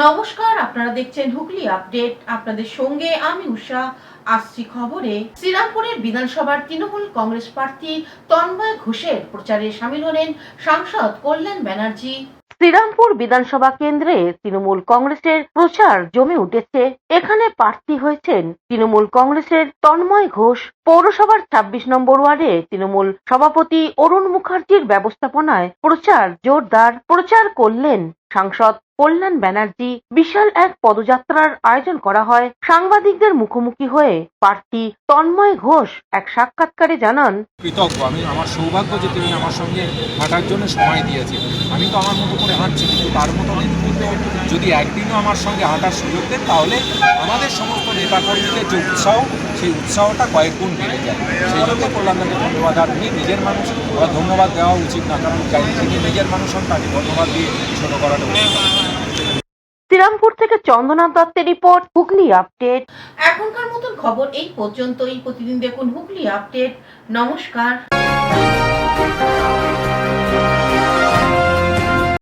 নমস্কার, আপনারা দেখছেন হুগলি আপডেট। আপনাদের সঙ্গে আমি উষা। আসছি খবরে। শ্রীরামপুরের বিধানসভার তৃণমূল কংগ্রেস প্রার্থী তন্ময় ঘোষের প্রচারে সামিল হলেন সাংসদ কল্যাণ ব্যানার্জি। শ্রীরামপুর বিধানসভা কেন্দ্রে তৃণমূল কংগ্রেসের প্রচার জমে উঠেছে। এখানে প্রার্থী হয়েছেন তৃণমূল কংগ্রেসের তন্ময় ঘোষ। পৌরসভার ২৬ নম্বর ওয়ার্ডে তৃণমূল সভাপতি অরুণ মুখার্জির ব্যবস্থাপনায় প্রচার জোরদার। প্রচার করলেন সাংসদ কল্যাণ ব্যানার্জি। বিশাল এক পদযাত্রার আয়োজন করা হয়। সাংবাদিকদের মুখোমুখি হয়ে প্রার্থী তন্ময় ঘোষ এক সাক্ষাৎকারে জানান, কৃতজ্ঞ আমি, আমার সৌভাগ্য যে তিনি আমার সঙ্গে হাঁটার জন্য সময় দিয়েছেন। আমি তো আমার মতো করে হাঁটছি, কিন্তু তার মতো নেতৃত্ব যদি একদিনও আমার সঙ্গে হাঁটার সুযোগ দেন, তাহলে আমাদের সমস্ত নেতাকর্মীদের যে উৎসাহ, সেই উৎসাহটা কয়েক গুণ বেড়ে যায়। সেই জন্য কল্যাণকে ধন্যবাদ। আর তিনি নিজের মানুষ, ওরা ধন্যবাদ দেওয়া উচিত না, কারণ তিনি নিজের মানুষ হন, তাকে ধন্যবাদ দিয়ে ছোট করাটা উচিত। শ্রীরামপুর থেকে চন্দ্রনাথ দত্তের রিপোর্ট, হুগলি আপডেট। এখনকার মতন খবর এই পর্যন্তই। প্রতিদিন দেখুন হুগলি আপডেট। নমস্কার।